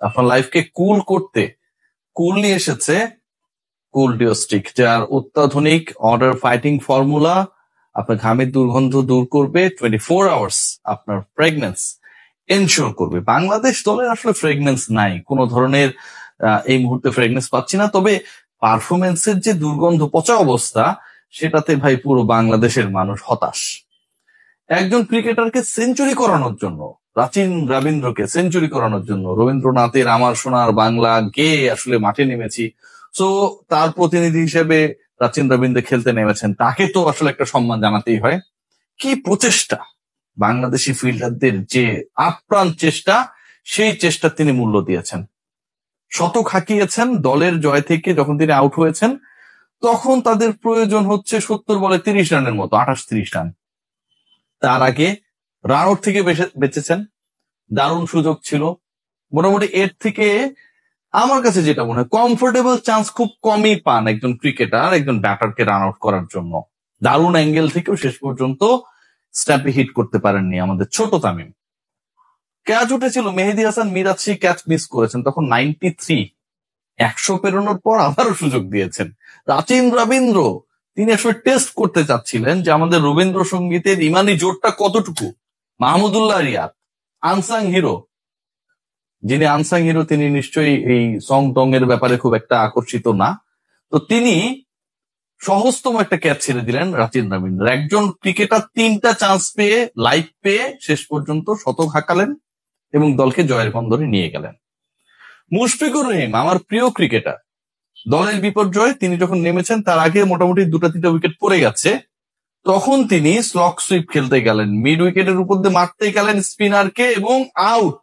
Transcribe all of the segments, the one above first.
আপনার লাইফকে কুল করতে কুল নিয়ে এসেছে কুল ডিও স্টিক, যার অত্যাধুনিক অর্ডার ফাইটিং ফর্মুলা আপনার ঘামের দুর্গন্ধ দূর করবে, 24 আওয়ার্স আপনার ফ্রেগনেন্স এনশিওর করবে। বাংলাদেশ দলের আসলে ফ্রেগনেন্স নাই, কোনো ধরনের এই মুহূর্তে ফ্রেগনেন্স পাচ্ছি না। তবে পারফরমেন্সের যে দুর্গন্ধ পচা অবস্থা, সেটাতে ভাই পুরো বাংলাদেশের মানুষ হতাশ। একজন ক্রিকেটারকে সেঞ্চুরি করানোর জন্য, প্রাচীন রবীন্দ্রকে সেঞ্চুরি করানোর জন্য রবীন্দ্রনাথের আমার সোনার বাংলা গেয়ে আসলে মাঠে নেমেছি। সো তার প্রতিনিধি হিসেবে প্রাচীন রবীন্দ্র খেলতে নেমেছেন, তাকে তো আসলে একটা সম্মান জানাতেই হয়। কি প্রচেষ্টা, বাংলাদেশি ফিল্ডারদের যে আপ্রাণ চেষ্টা, সেই চেষ্টা তিনি মূল্য দিয়েছেন। শতক হাঁকিয়েছেন দলের জয় থেকে। যখন তিনি আউট হয়েছেন তখন তাদের প্রয়োজন হচ্ছে 70 বলে 30 রানের মতো, 28-30 রান। তার আগে রান আউট থেকে বেঁচেছেন, দারুণ সুযোগ ছিল। মোটামুটি এর থেকে আমার কাছে যেটা মনে হয়, কমফোর্টেবল চান্স খুব কমই পান একজন ক্রিকেটার একজন ব্যাটারকে রান আউট করার জন্য। দারুণ অ্যাঙ্গেল থেকেও শেষ পর্যন্ত স্ট্যাম্পে হিট করতে পারেননি আমাদের ছোট তামিম। ক্যাচ উঠেছিল, মেহেদী হাসান মিরাজ সেই ক্যাচ মিস করেছেন, তখন 93। 100 পেরোনোর পর আবারও সুযোগ দিয়েছেন। প্রাচীন রবীন্দ্র তিনি আসলে টেস্ট করতে চাচ্ছিলেন যে আমাদের রবীন্দ্রসঙ্গীতের ইমানি জোরটা কতটুকু। মাহমুদুল্লাহ রিয়াদ, আনসাং হিরো, যিনি আনসাং হিরো তিনি নিশ্চয়ই এই সং টং এর ব্যাপারে খুব একটা আকর্ষিত না, তো তিনি সহজতম একটা ক্যাচ ছেড়ে দিলেন প্রাচীন রবীন্দ্র। একজন ক্রিকেটার 3টা চান্স পেয়ে, লাইফ পেয়ে শেষ পর্যন্ত শতক হাঁকালেন এবং দলকে জয়ের বন্দরে নিয়ে গেলেন। মুশফিকুর রহিম আমার প্রিয় ক্রিকেটার, দলের বিপর্যয় তিনি যখন নেমেছেন তার আগে মোটামুটি 2-3টা উইকেট পড়ে গেছে, তখন তিনি স্লক সুইপ খেলতে গেলেন, মিড উইকেটের উপর দিয়ে মারতে গেলেন স্পিনারকে এবং আউট।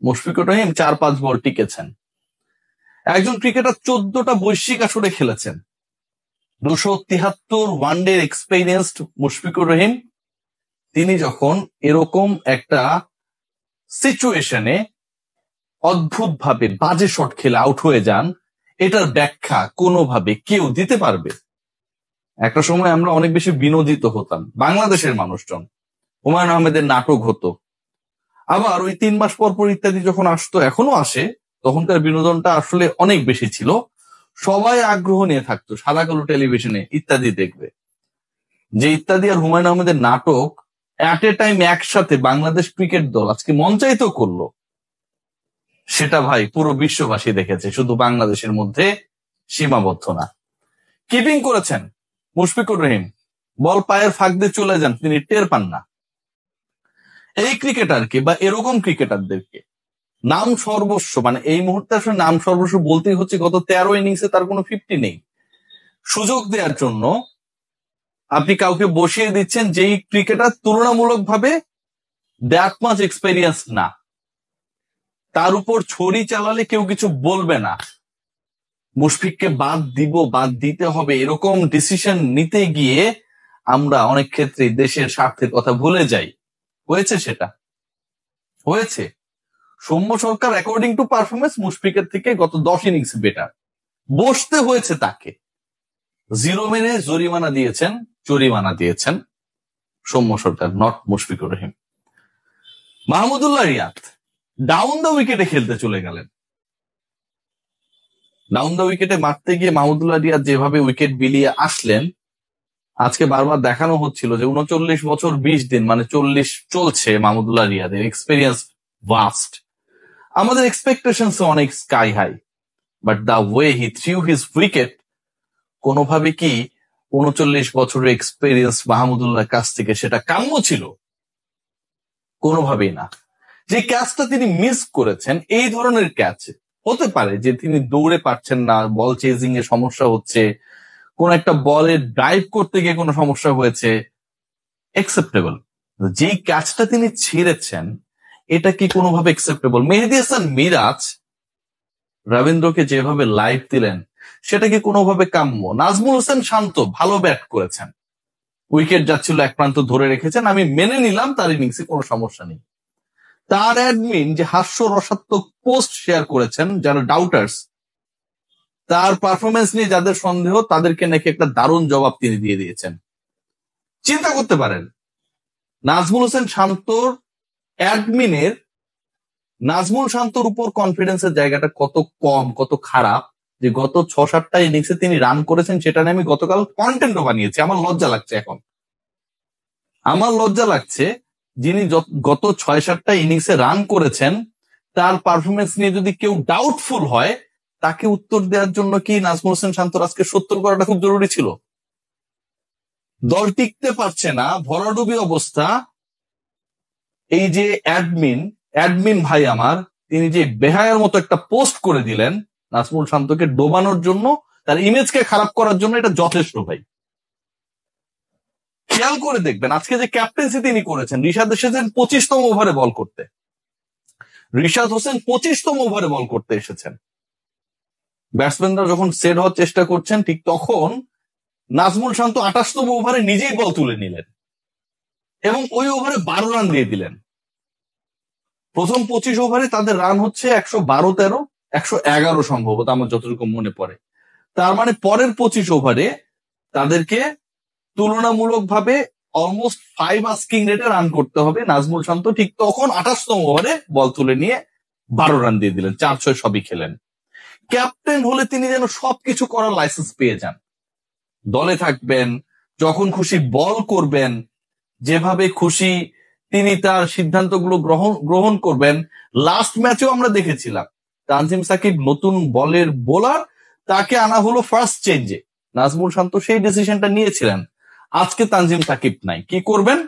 মুশফিকুর রহিম 4-5 বল টিকেছেন। একজন ক্রিকেটার 14টা বৈশ্বিক আসরে খেলেছেন, 273 ওয়ানডে এক্সপেরিয়েন্সড মুশফিকুর রহিম, তিনি যখন এরকম একটা সিচুয়েশনে অদ্ভুত ভাবে বাজে শট খেলে আউট হয়ে যান, এটার ব্যাখ্যা কোনোভাবে কেউ দিতে পারবে? একটা সময় আমরা অনেক বেশি বিনোদিত হতাম, বাংলাদেশের মানুষজন, হুমায়ুন আহমেদের নাটক হতো, আবার ওই 3 মাস পর পর ইত্যাদি যখন আসতো, এখনো আসে, তখনকার বিনোদনটা আসলে অনেক বেশি ছিল। সবাই আগ্রহ নিয়ে থাকতো সাদা কালো টেলিভিশনে ইত্যাদি দেখবে। যে ইত্যাদি আর হুমায়ুন আহমেদের নাটক অ্যাট এ টাইম একসাথে বাংলাদেশ ক্রিকেট দল আজকে মঞ্চায়িত করলো, সেটা ভাই পুরো বিশ্ববাসী দেখেছে, শুধু বাংলাদেশের মধ্যে সীমাবদ্ধ না। কিপিং করেছেন মুশফিকুর রহিম, বল পায়ের ফাঁক দিয়ে চলে যান, তিনি টের পান না। এই ক্রিকেটারকে বা এরকম ক্রিকেটারদেরকে নাম সর্বস্ব, মানে এই মুহূর্তে আসলে নাম সর্বস্ব বলতেই হচ্ছে, গত 13 ইনিংসে তার কোনো 50 নেই। সুযোগ দেওয়ার জন্য আপনি কাউকে বসিয়ে দিচ্ছেন যেই ক্রিকেটার তুলনামূলকভাবে দ্যাট মাচ এক্সপেরিয়েন্স না, তার উপর ছড়ি চালালে কেউ কিছু বলবে না। মুশফিককে বাদ দিব, বাদ দিতে হবে, এরকম ডিসিশন নিতে গিয়ে আমরা অনেক ক্ষেত্রে দেশের স্বার্থের কথা ভুলে যাই। হয়েছে, সেটা হয়েছে। সৌম্য সরকার অ্যাকর্ডিং টু পারফরমেন্স মুশফিকের থেকে গত 10 ইনিংস বেটার, বসতে হয়েছে তাকে। 0 মেনে জরিমানা দিয়েছেন Soumya Sarkar, not Mushfiqur Rahim. Mahmudullah Riyad down the উইকেটে খেলতে চলে গেলেন। ডাউন দ্য উইকেটে মারতে গিয়ে মাহমুদুল্লাহ রিয়াদ যেভাবে উইকেট বিলিয়ে আসলেন, আজকে বারবার দেখানো হচ্ছিল যে 39 বছর 20 দিন, মানে 40 চলছে মাহমুদুল্লাহ রিয়াদের, এক্সপেরিয়েন্স ভাস্ট। আমাদের এক্সপেকটেশনস অনেক sky high, but the way he threw his wicket, কোনোভাবে কি 39 বছরের এক্সপেরিয়েন্স মাহমুদুল্লাহর কাছ থেকে সেটা কাম্য ছিল? কোনোভাবেই না। যে ক্যাচটা তিনি মিস করেছেন, এই ধরনের ক্যাচ হতে পারে যে তিনি দৌড়ে পারছেন না, বল চেজিং এ সমস্যা হচ্ছে, কোন একটা বলে ড্রাইভ করতে গিয়ে কোনো সমস্যা হয়েছে, অ্যাকসেপ্টেবল। যে ক্যাচটা তিনি ছেড়েছেন, এটা কি কোনোভাবে অ্যাকসেপ্টেবল? মেহেদী হাসান মিরাজ রবীন্দ্রকে যেভাবে লাইভ দিলেন, সেটা কি কোনোভাবে কাম্য? নাজমুল হোসেন শান্ত ভালো ব্যাট করেছেন, উইকেট যাচ্ছিল এক প্রান্ত ধরে রেখেছেন, আমি মেনে নিলাম তার ইনিংসে কোনো সমস্যা নেই। তার অ্যাডমিন যে হাস্যরসাত্মক পোস্ট শেয়ার করেছেন, যারা ডাউটার্স, তার পারফরমেন্স নিয়ে যাদের সন্দেহ, তাদেরকে নাকি একটা দারুণ জবাব তিনি দিয়ে দিয়েছেন। চিন্তা করতে পারেন, নাজমুল হোসেন শান্তর অ্যাডমিনের নাজমুল শান্তর উপর কনফিডেন্সের জায়গাটা কত কম, কত খারাপ, যে গত 6-7টা ইনিংসে তিনি রান করেছেন সেটা নিয়ে আমি গতকাল কন্টেন্টও বানিয়েছি। আমার লজ্জা লাগছে এখন, আমার লজ্জা লাগছে যিনি গত 6-7টা ইনিংসে রান করেছেন তার পারফরমেন্স নিয়ে যদি কেউ ডাউটফুল হয়, তাকে উত্তর দেওয়ার জন্য কি নাজমুল হোসেন শান্তর আজকে 70 করাটা খুব জরুরি ছিল? দল টিকতে পারছে না, ভরাডুবি অবস্থা। এই যে অ্যাডমিন ভাই আমার, তিনি যে বেহায়ার মতো একটা পোস্ট করে দিলেন নাজমুল শান্তকে ডোবানোর জন্য, তার ইমেজকে খারাপ করার জন্য, এটা যথেষ্ট ভাই। খেয়াল করে দেখবেন আজকে যে ক্যাপ্টেন্সি তিনি করেছেন, রিশাদ এসেছেন 25তম ওভারে বল করতে, রিশাদ হোসেন 25তম ওভারে বল করতে এসেছেন। ব্যাটসম্যানরা যখন সেট হওয়ার চেষ্টা করছেন, ঠিক তখন নাজমুল শান্ত 28তম ওভারে নিজেই বল তুলে নিলেন এবং ওই ওভারে 12 রান দিয়ে দিলেন। প্রথম 25 ওভারে তাদের রান হচ্ছে 112-13, 111 সম্ভবত, আমার যতটুকু মনে পড়ে। তার মানে পরের 25 ওভারে তাদেরকে তুলনামূলকভাবে অলমোস্ট 5 আস্কিং রেটে রান করতে হবে। নাজমুল শান্ত ঠিক তখন 28তম ওভারে বল তুলে নিয়ে 12 রান দিয়ে দিলেন, 4-6 সবই খেলেন। ক্যাপ্টেন হলে তিনি যেন সবকিছু করার লাইসেন্স পেয়ে যান, দলে থাকবেন, যখন খুশি বল করবেন, যেভাবে খুশি তিনি তার সিদ্ধান্তগুলো গ্রহণ করবেন। লাস্ট ম্যাচেও আমরা দেখেছিলাম তানজিম সাকিব নতুন বলের বোলার, তাকে আনা হলো ফার্স্ট চেঞ্জে, নাজমুল শান্ত সেই ডিসিশনটা নিয়েছিলেন। আজকে তানজিম সাকিব নাই, কি করবেন?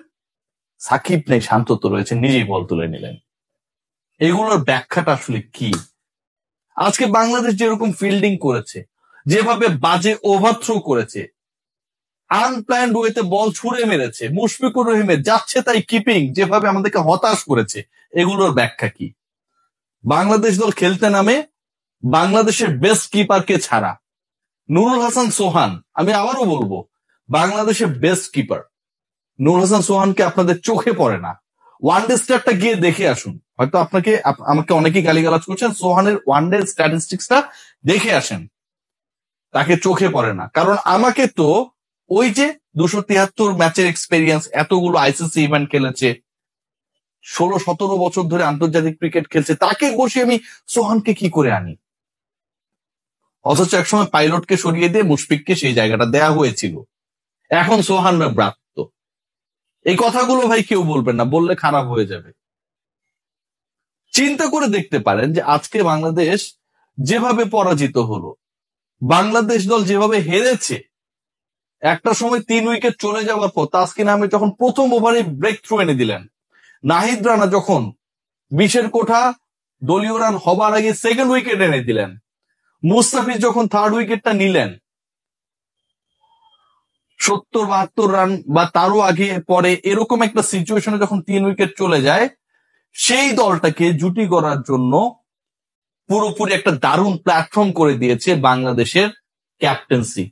সাকিব নেই, শান্ত তো রয়েছে, নিজেই বল তুলে নিলেন। এগুলোর ব্যাখ্যাটা আসলে কি? আজকে বাংলাদেশ যেরকম ফিল্ডিং করেছে, যেভাবে বাজে ওভারথ্রো করেছে, আনপ্ল্যান্ড ওয়েতে বল ছুড়ে মেরেছে, মুশফিকুর রহিমের যাচ্ছে তাই কিপিং যেভাবে আমাদেরকে হতাশ করেছে, এগুলোর ব্যাখ্যা কি? বাংলাদেশ দল খেলতে নামে বাংলাদেশের বেস্ট কিপারকে ছাড়া, নুরুল হাসান সোহান, আমি আবারও বলবো বাংলাদেশের বেস্ট কিপার নুরুল হাসান সোহানকে আপনাদের চোখে পড়ে না। ওয়ানডে স্ট্যাটটা গিয়ে দেখে আসুন, হয়তো আমাকে অনেকেই গালিগালাজ করছেন, সোহানের ওয়ানডে স্ট্যাটিস্টিক্সটা দেখে আসেন, তাকে চোখে পড়ে না। কারণ আমাকে তো ওই যে 273 ম্যাচের এক্সপেরিয়েন্স, এতগুলো আইসিসি ইভেন্ট খেলেছে, 16-17 বছর ধরে আন্তর্জাতিক ক্রিকেট খেলছে, তাকে বসে আমি সোহানকে কি করে আনি? অথচ একসময় পাইলটকে সরিয়ে দিয়ে মুশফিককে সেই জায়গাটা দেয়া হয়েছিল, এখন সোহানরা ব্রাত্য। এই কথাগুলো ভাই কেউ বলবেন না, বললে খারাপ হয়ে যাবে। চিন্তা করে দেখতে পারেন যে আজকে বাংলাদেশ যেভাবে পরাজিত হলো, বাংলাদেশ দল যেভাবে হেরেছে, একটা সময় 3 উইকেট চলে যাওয়ার পর তাসকিন আহমেদ যখন প্রথম ওভারে ব্রেক থ্রু এনে দিলেন, নাহিদ রানা যখন 20-এর কোঠা দলীয় রান হবার আগে সেকেন্ড উইকেট এনে দিলেন, মুস্তাফিজ যখন থার্ড উইকেটটা নিলেন, 70-72 রান বা তারও আগে পরে এরকম একটা সিচুয়েশনে যখন 3 উইকেট চলে যায়, সেই দলটাকে জুটি করার জন্য পুরোপুরি একটা দারুণ প্ল্যাটফর্ম করে দিয়েছে বাংলাদেশের ক্যাপ্টেন্সি।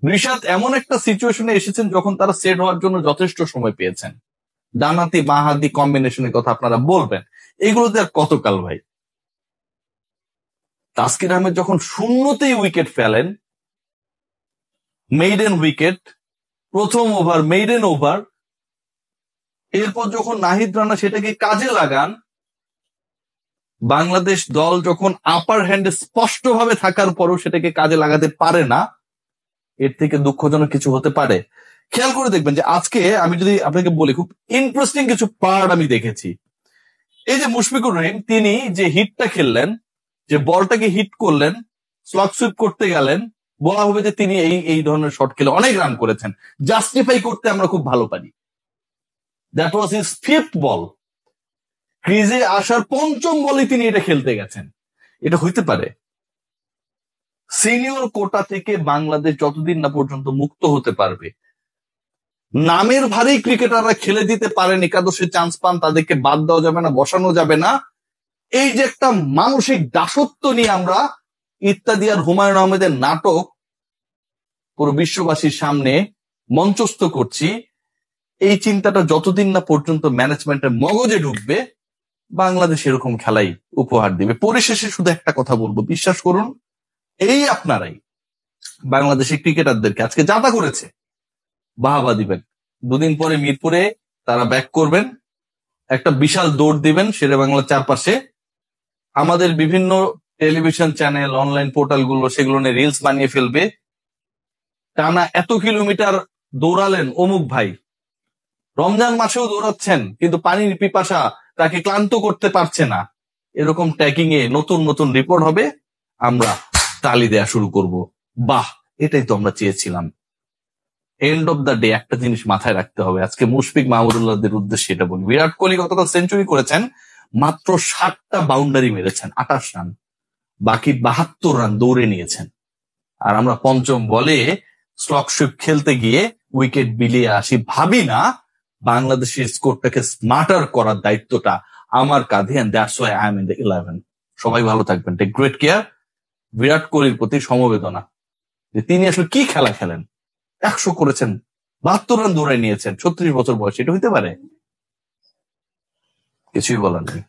রিশাদ এমন একটা সিচুয়েশনে এসেছেন যখন তারা সেট হওয়ার জন্য যথেষ্ট সময় পেয়েছেন। ডানহাতি বাঁহাতি কম্বিনেশনের কথা আপনারা বলবেন, এগুলোতে আর কতকাল ভাই? তাসকিন আহমেদ যখন শূন্যতেই উইকেট ফেলেন, মেইডেন উইকেট, প্রথম ওভার মেইডেন ওভার, এরপর যখন নাহিদ রানা সেটাকে কাজে লাগান, বাংলাদেশ দল যখন আপার হ্যান্ডে স্পষ্টভাবে থাকার পরও সেটাকে কাজে লাগাতে পারে না, এর থেকে দুঃখজনক কিছু হতে পারে? খেয়াল করে দেখবেন যে আজকে আমি যদি আপনাকে বলি, খুব ইন্টারেস্টিং কিছু পার্ট আমি দেখেছি। এই যে মুশফিকুর রহিম, তিনি যে হিটটা খেললেন, যে বলটাকে হিট করলেন, স্লগ সুইপ করতে গেলেন, বলা হবে যে তিনি এই ধরনের শট খেলে অনেক রান করেছেন, জাস্টিফাই করতে আমরা খুব ভালো পারি। দ্যাট ওয়াজ হিজ 5th বল, ক্রিজে আসার 5ম বলে তিনি এটা খেলতে গেছেন। এটা হইতে পারে? সিনিয়র কোটা থেকে বাংলাদেশ যতদিন না পর্যন্ত মুক্ত হতে পারবে, নামের ভারেই ক্রিকেটাররা খেলে দিতে পারেন, একাদশে চান্স পান, তাদেরকে বাদ দেওয়া যাবে না, বসানো যাবে না, এই যে একটা মানসিক দাসত্ব নিয়ে আমরা ইত্যাদি আর হুমায়ুন আহমেদের নাটক পুরো বিশ্ববাসীর সামনে মঞ্চস্থ করছি, এই চিন্তাটা যতদিন না পর্যন্ত ম্যানেজমেন্টের মগজে ঢুকবে, বাংলাদেশ এরকম খেলাই উপহার দিবে। পরিশেষে শুধু একটা কথা বলবো, বিশ্বাস করুন, এই আপনারাই বাংলাদেশের ক্রিকেটারদেরকে আজকে যাতা করেছে বাহাবা দিবেন। 2 দিন পরে মিরপুরে তারা ব্যাক করবেন, একটা বিশাল দৌড় দিবেন শেরে বাংলার চারপাশে। আমাদের বিভিন্ন টেলিভিশন চ্যানেল, অনলাইন পোর্টাল গুলো সেগুলো নিয়ে রিলস বানিয়ে ফেলবে, টানা এত কিলোমিটার দৌড়ালেন অমুক ভাই, রমজান মাসেও দৌড়াচ্ছেন কিন্তু পানির পিপাসা তাকে ক্লান্ত করতে পারছে না। এরকম ট্যাগিং এ নতুন নতুন রিপোর্ট হবে, আমরা তালি দেয়া শুরু করব। বাহ, এটাই তো আমরা চেয়েছিলাম। এন্ড অফ দ্য ডে একটা জিনিস মাথায় রাখতে হবে, আজকে মুশফিক মাহমুদুল্লাহদের উদ্দেশ্যে এটা বলি, বিরাট কোহলি গতকাল সেঞ্চুরি করেছেন, মাত্র 7টা বাউন্ডারি মেরেছেন, 28 রান, বাকি 72 রান দৌড়ে নিয়েছেন। আর আমরা পঞ্চম বলে স্লক সুইপ খেলতে গিয়ে উইকেট বিলিয়ে আসি। ভাবি না বাংলাদেশের স্কোরটাকে স্মার্টার করার দায়িত্বটা আমার কাঁধে, and that's why I am in the 11। সবাই ভালো থাকবেন, টেক গ্রেট কেয়ার। বিরাট কোহলির প্রতি সমবেদনা যে তিনি আসলে কি খেলা খেলেন, 100 করেছেন, 72 রান দৌড়াই নিয়েছেন, 36 বছর বয়সে, এটা হইতে পারে? কিছুই বলার নেই।